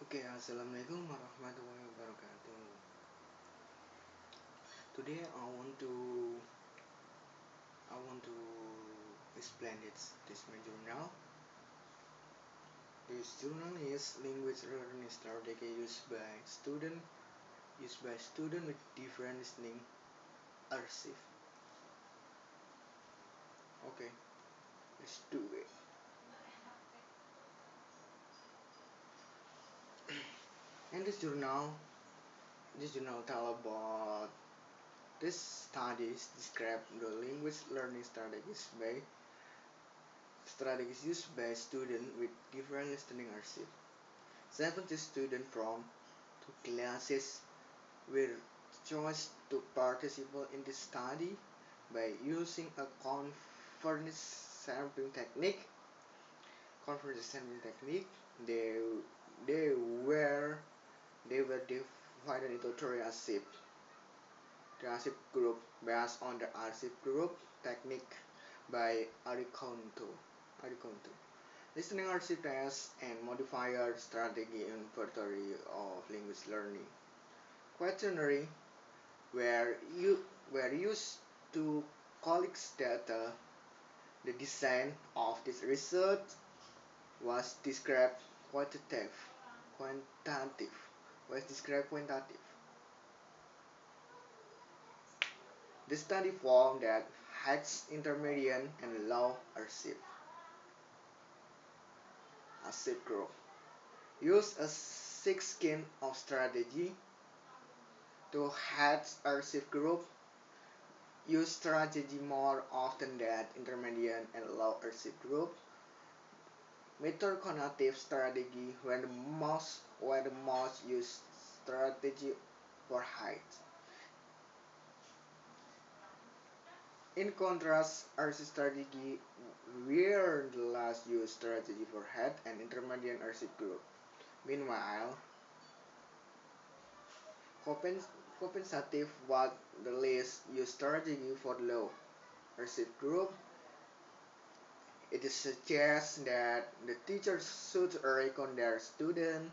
Okay, assalamualaikum warahmatullahi wabarakatuh. Today I want to explain this my journal. This journal is language learning strategy used by student with different listening archive. Okay, let's do it. And this journal tell about this studies describe the language learning strategies used by students with different listening archive. 70 students from two classes were chosen to participate in this study by using a conference sampling technique. Conference sampling technique. They they were they were divided into three archives. The archive group based on the archive group technique by Arikonto. Listening archive test and modifier strategy inventory of language learning. Quaternary were used to collect data. The design of this research was described quantitative. Quantitative was described quantitative. The study found that heights, intermediate, and low archive group use a six skin of strategy. To heights archive group use strategy more often than intermediate and low archive group. Metacognitive strategy when the most used strategy for height. In contrast, archive strategy were the last used strategy for head and intermediate archive group. Meanwhile, compensative was the least used strategy for low archive group. It suggests that the teacher should reckon their student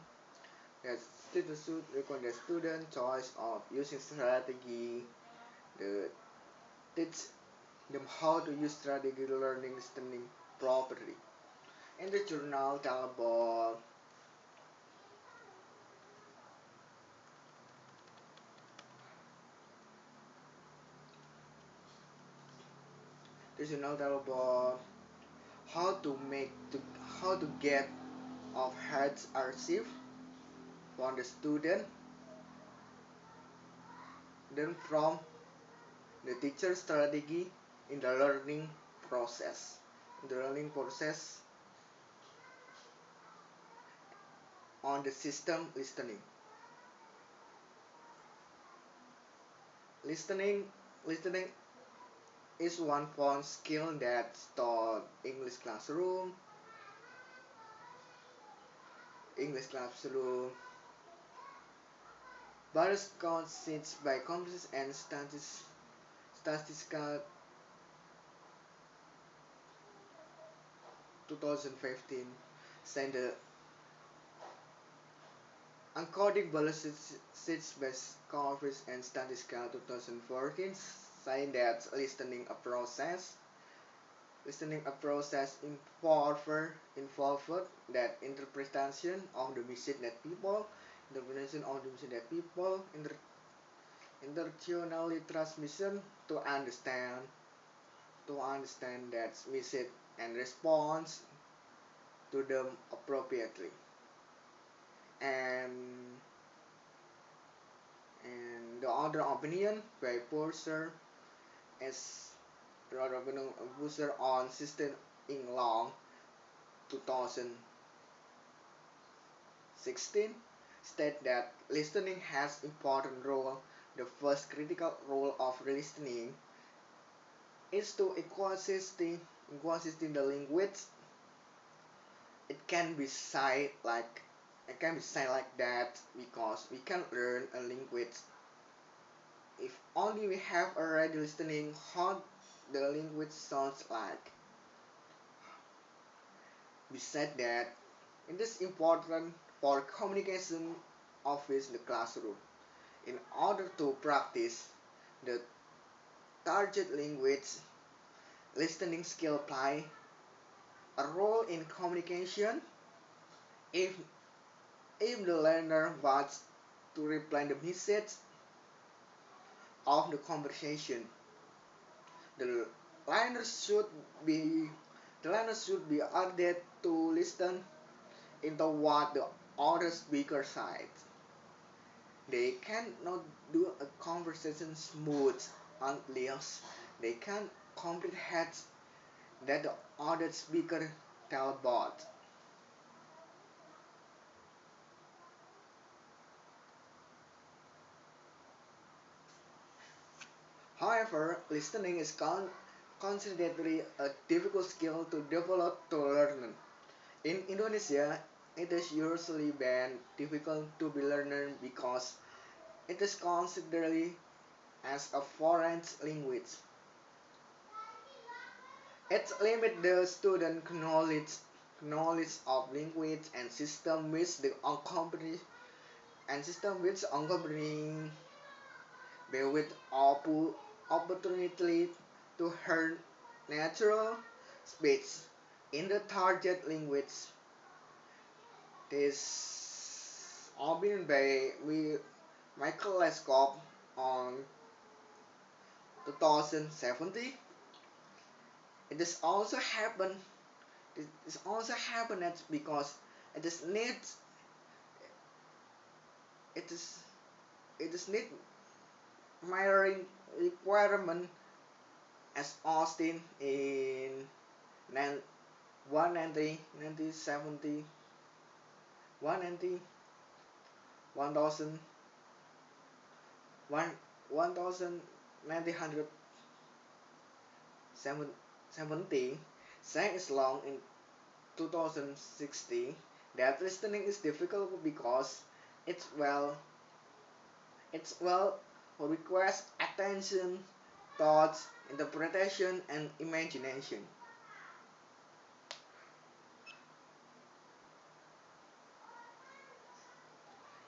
that students should reckon their student choice of using strategy, the teach them how to use strategy learning listening properly. And the journal tell about the journal tell about how to make to how to get of heads archive from the student, then from the teacher strategy in the learning process. In the learning process on the system listening. Listening is one phone skill that's taught English classroom, various concepts by computers and statistical 2015 send the encoding ballistics by computers and statistical 2014 saying that listening a process involved that interpretation of the message that people intentionally transmission to understand that message and response to them appropriately. And the other opinion by Purser as rather Purser on System in Long 2016 state that listening has important role. The first critical role of listening is to equalizing the language. It can be said like that because we can learn a language if only we have already listening how the language sounds like. Besides that, it is important or communication of the classroom. In order to practice the target language, listening skill play a role in communication. If the learner wants to reply the message of the conversation, the learner should be the learner should be ordered to listen into what the other speaker said. They cannot do a conversation smooth unless they can comprehend that the other speaker tell about. However, listening is considered a difficult skill to develop to learn. In Indonesia, it is usually been difficult to be learned because it is considered as a foreign language. It limits the student knowledge of language and system which the accompanying with opportunity to learn natural speech in the target language. This been by Michael Lescott on 2017. It is also happened. It is also happened because it is needs. It is it is need mirroring requirement as Austin in 190, 1970, 190, 1000, 1970, sang is long in 2016 that listening is difficult because it's well it's well requires attention, thoughts, interpretation, and imagination.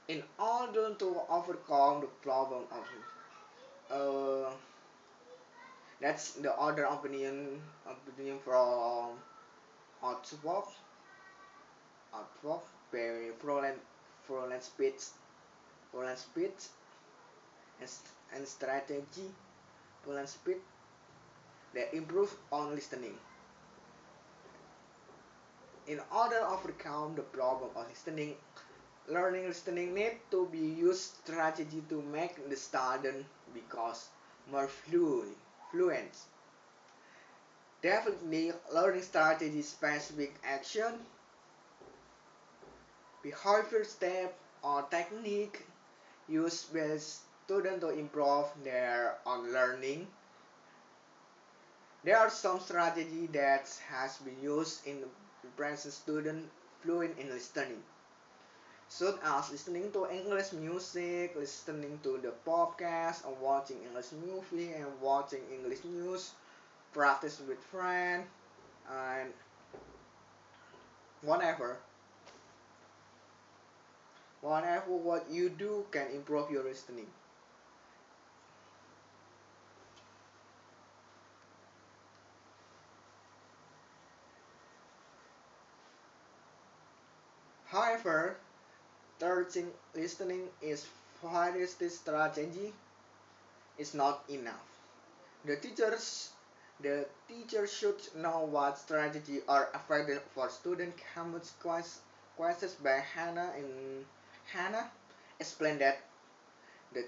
In order to overcome the problem of uh, that's the other opinion from Outwalk very fluent speech and, strategy fluent speech that improve on listening. In order to overcome the problem of listening, learning listening need to be used strategy to make the student because more fluent. Definitely, learning strategy specific action, behavior step, or technique used by students to improve their own learning. There are some strategy that has been used in present student fluent in listening, such as listening to English music, listening to the podcast, or watching English movie and watching English news, practice with friends, and whatever. Whatever what you do can improve your listening. However, teaching listening is various strategy is not enough. The teachers the teacher should know what strategy are effective for student Cambridge questions by Hannah explained that the,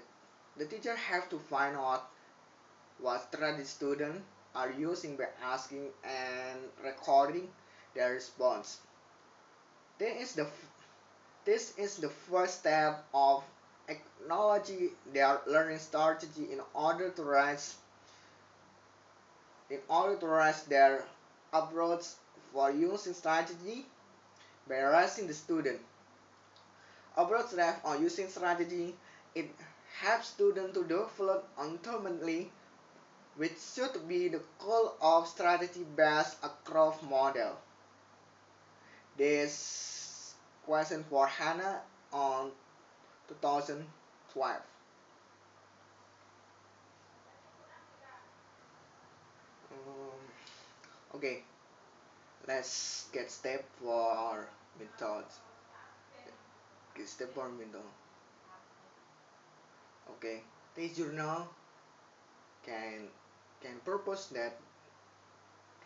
the teacher have to find out what strategy students are using by asking and recording their response. This is the this is the first step of acknowledging their learning strategy in order to raise their approach for using strategy by raising the student. Approach that on using strategy, it helps students to develop ultimately, which should be the goal of strategy-based approach model. This question for Hannah on 2012. Okay, let's get step for method. Get step for method. Okay, this journal can can purpose that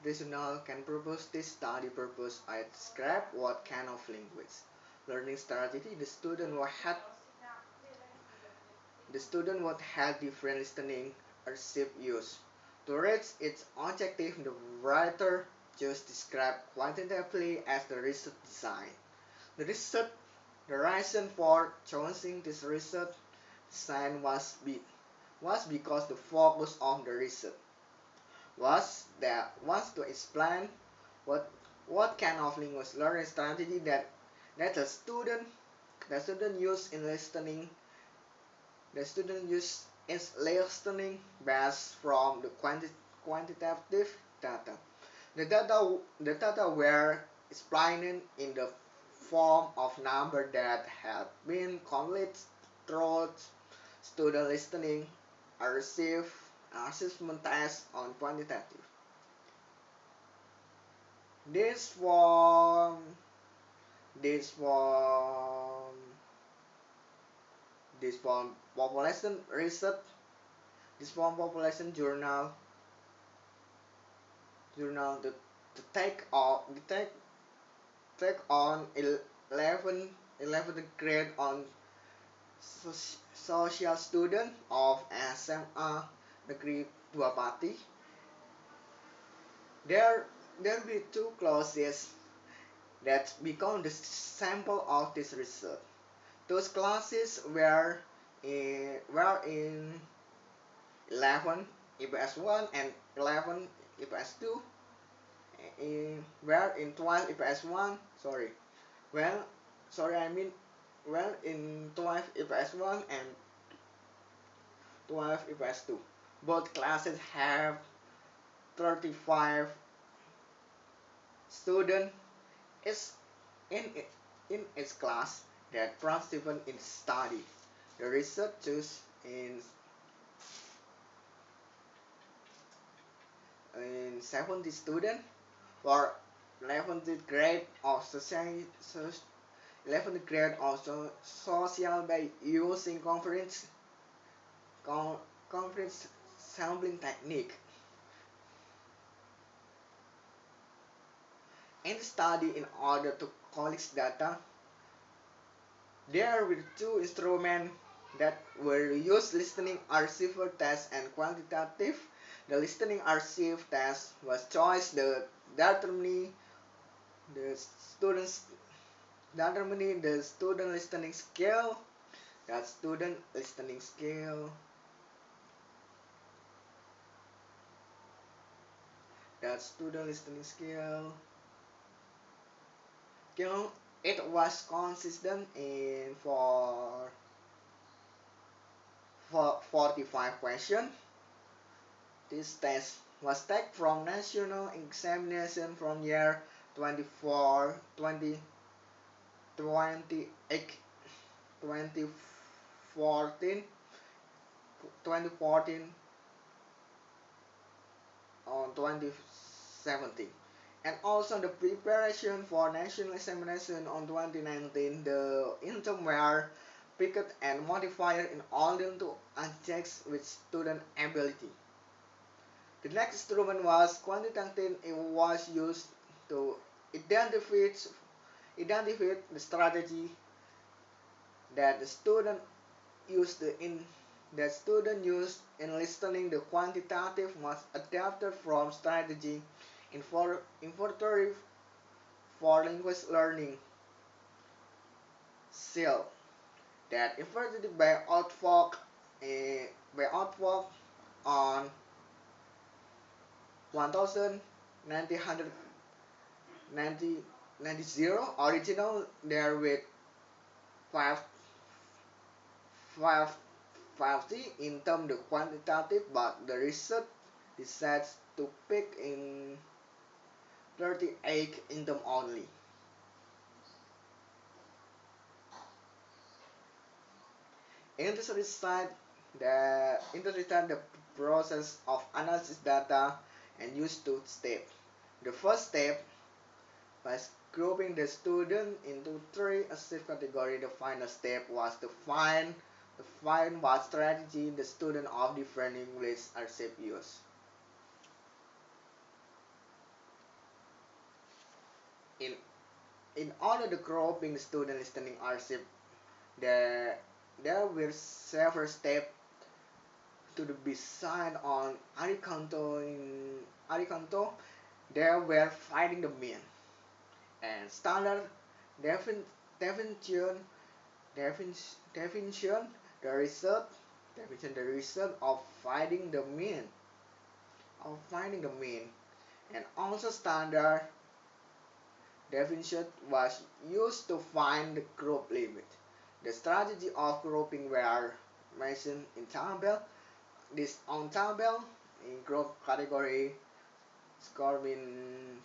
this journal can propose this study purpose. I describe what kind of language learning strategy the student would have different listening receive use. To reach its objective, the writer just described quantitatively as the research design. The research, the reason for choosing this research design was because the focus of the research was to explain what what kind of language learning strategy that the student use in listening the student use is listening based from the quantitative data. The data were explained in the form of number that had been collected through student listening, receive assessment tests on quantitative. This form this form this form population research this form population journal the take on 11th grade on social student of SMA Negeri Dua Pati. There will be two classes that become the sample of this research. Those classes were in 11 IPS 1 and 11 IPS 2, were in 12 IPS 1, well, I mean, in 12 IPS 1 and 12 IPS 2. Both classes have 35 students is in its class that participate in study. The research choose in 70 students for 11th grade of society 11th grade of social by using conference sampling technique. In study, in order to collect data, there were two instruments that were used: listening archive test and quantitative. The listening archive test was choice the determining the students determining the student listening skill. That student listening skill. That student listening skill. It was consistent in for 45 questions. This test was taken from national examination from year 24, 20, 28, 2014, 2014 on 2017. And also the preparation for national examination on 2019, the interim were picked and modified in order to adjust with student ability. The next instrument was quantitative. It was used to identify the strategy that the student used in listening. The quantitative was adapted from strategy inventory for language learning cell that inverted by outwork on 1990 original there with 5 50 in terms of quantitative, but the research decides to pick in 38 in term only. Interested the process of analysis data and use two steps. The first step was grouping the student into three active categories. The final step was to find what strategy the student of different English active use. In in order to grouping the student listening active, there there were several steps to be signed on Aricanto. In Aricanto, they were finding the mean and standard defin- definition definition the result the result of finding the mean, and also standard definition was used to find the group limit. The strategy of grouping were mentioned in table. This on table in group category score means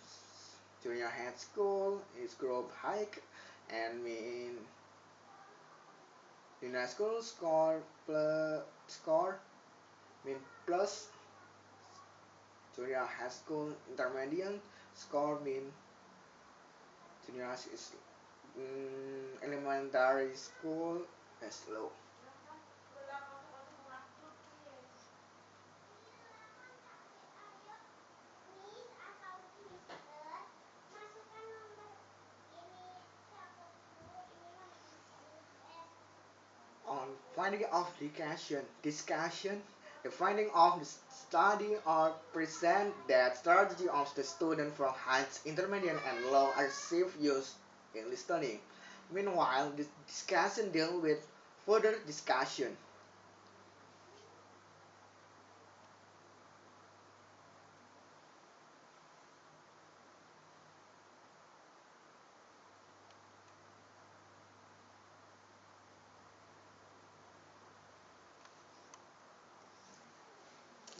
junior high school is group hike and mean junior school score mean plus junior high school intermediate score mean junior is elementary school is low. On finding of discussion, the finding of the study or present that strategy of the student from high, intermediate, and low are safe use in listening. Meanwhile, the discussion deal with further discussion.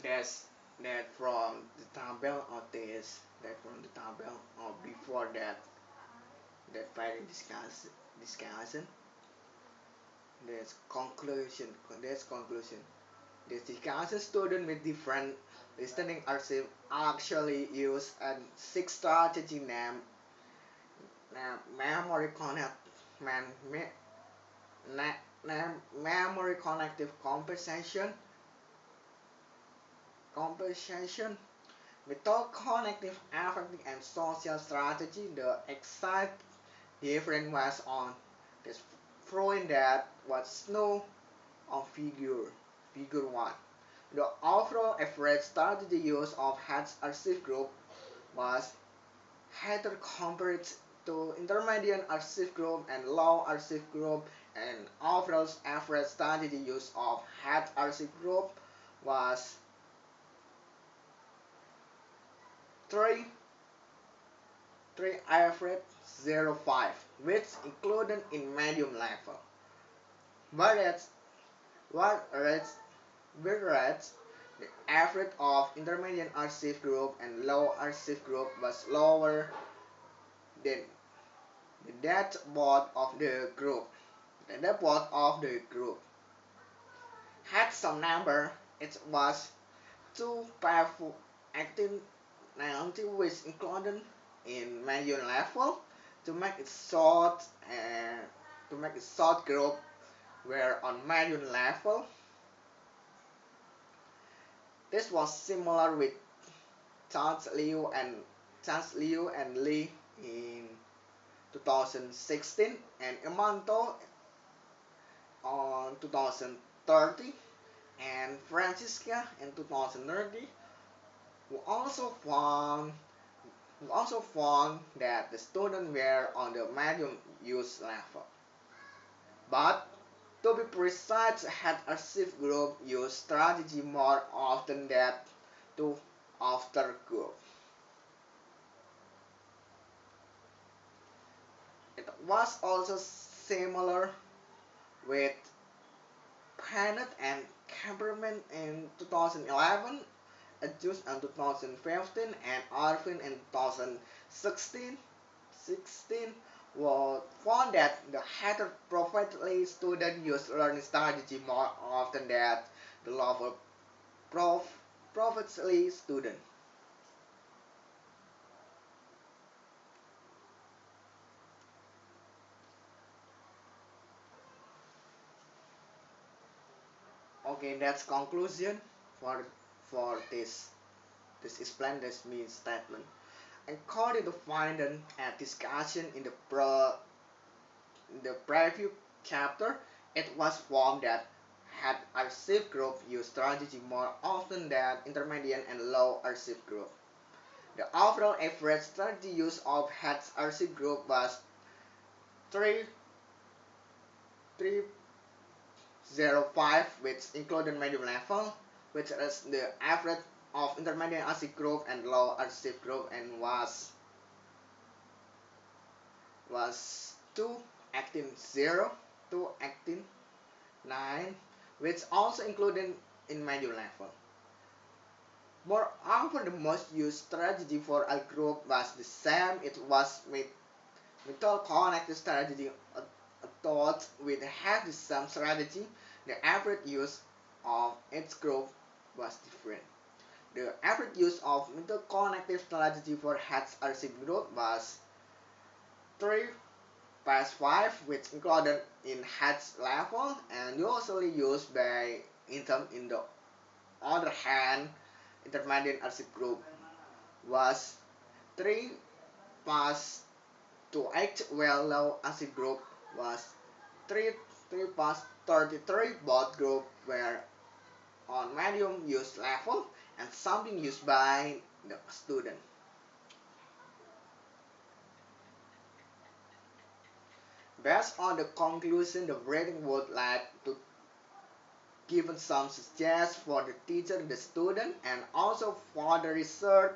That's that from the table or this that from the table or before that finding discussion. There's conclusion. There's conclusion. The discussion student with different listening archive actually use a six strategy named memory connect man, me, memory connective compensation method connective affective and social strategy. The exact difference was on this throwing that was no on figure 1. The overall average strategy use of heads archive group was higher compared to intermediate archive group and low archive group, and overall average strategy use of head archive group was 3 3 average 0.5, which included in medium level. Whereas, whereas, whereas the average of intermediate archive group and low archive group was lower than the dashboard of the group. The dashboard of the group had some number. It was too powerful acting 90 which included in medium level to make it short and to make it short group were on medium level. This was similar with Charles Liu and Lee in 2016 and Imanto on 2030 and Francisca in 2030, who also found that the students were on the medium use level. But to be precise, had a shift group use strategy more often than to after group. It was also similar with Planet and Camperman in 2011, Adjust in 2015, and Arvin in 2016, found that the heteroprofitably student use learning strategy more often than the lower profitably student. Okay, that's conclusion for this explain this means statement. According to finding and discussion in the preview chapter, it was found that had archive group use strategy more often than intermediate and low archive group. The overall average strategy use of head archive group was 3 305, which included medium level, which is the average of intermediate archive group and low archive group, and was 2 actin 0 to actin 9, which also included in medium level. Moreover, the most used strategy for a group was the same. It was method connected strategy. Thought with have the same strategy, the average use of each group was different. The average use of method connected strategy for heads archive group was 3 past 5, which included in heads level and usually used by intern. In the other hand, intermediate archive group was 3 past to 8, while low archive group was 3 3 past 33. Both groups were on medium use level and something used by the student. Based on the conclusion, the reading would like to give some suggestions for the teacher and the student, and also for the research.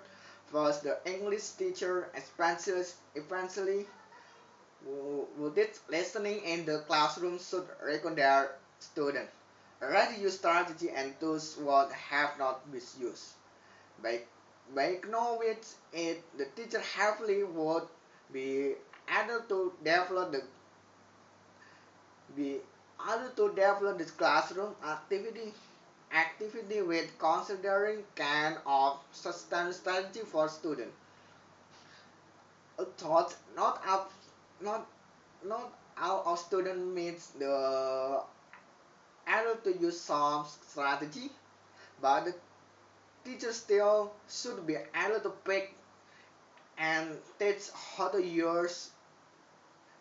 First, the English teacher eventually who did listening in the classroom should reckon their student. Already use strategy and tools would have not misused. By, by knowing it, the teacher heavily would be able to develop the be able to develop this classroom activity with considering kind of sustained strategy for students. A thought not not all of students meets the able to use some strategy, but the teacher still should be able to pick and teach how to use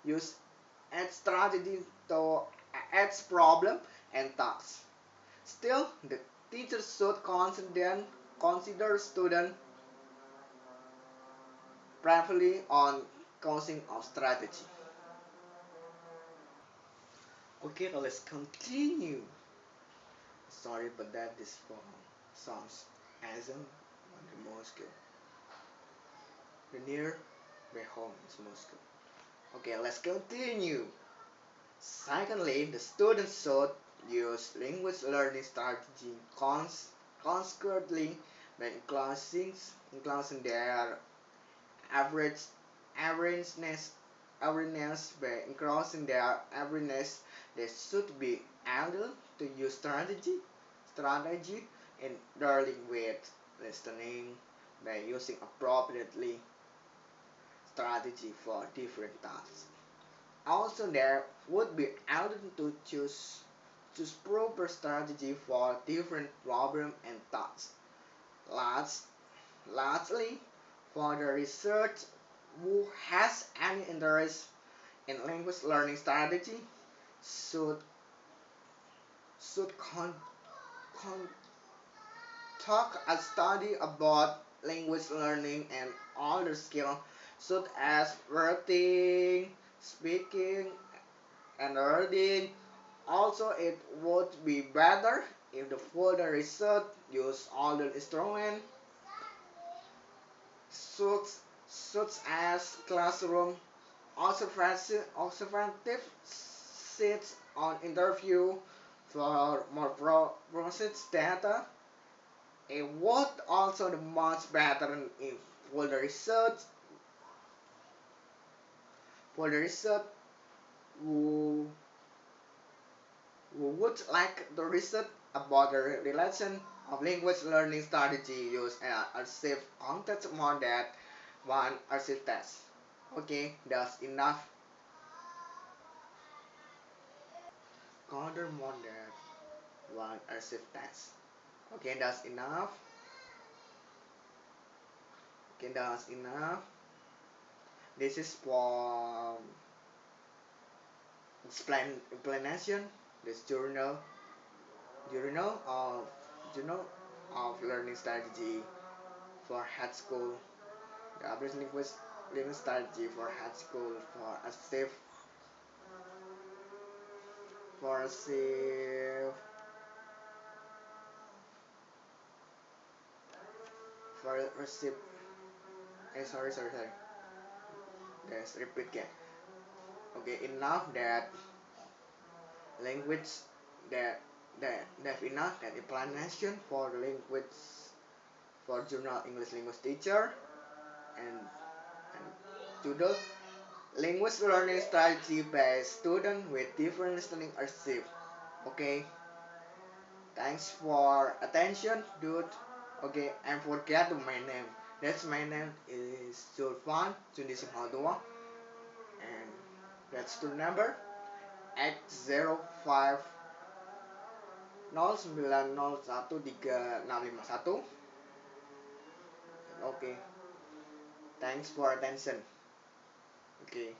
a strategy to add problem and tasks. Still, the teacher should consider student primarily on causing of strategy. Okay, let's continue. Sorry, but that is for sounds asm on the Moscow. The near my home is Moscow. Okay, let's continue. Secondly, the students should use language learning strategy consequently by increasing their average awareness by increasing their awareness. They should be able to use strategy in dealing with listening by using appropriately strategy for different tasks. Also, there would be able to choose proper strategy for different problem and tasks. Last, lastly, for the research who has any interest in language learning strategy should should talk a study about language learning and other skills such as writing, speaking, and reading. Also, it would be better if the further research use other instruments such, such as classroom observative sits on interview for more process data. It would also be much better if further research For the research who, who would like to research about the relation of language learning strategy use a safe context more than one archive test. Okay, that's enough. Consider more than one archive test. Okay, that's enough. Okay, that's enough. This is for explanation. This journal of journal of learning strategy for high school. The average language learning strategy for high school for a safe for a receive. Sorry. Let's repeat again. Okay, enough that language that enough that explanation for language for journal English language teacher and and to the language learning strategy by student with different listening achieve. Okay, thanks for attention, dude. Okay, and forget my name. That's my name is Zulvan Jundi, and that's the number 805 09013651. Okay, thanks for attention. Okay.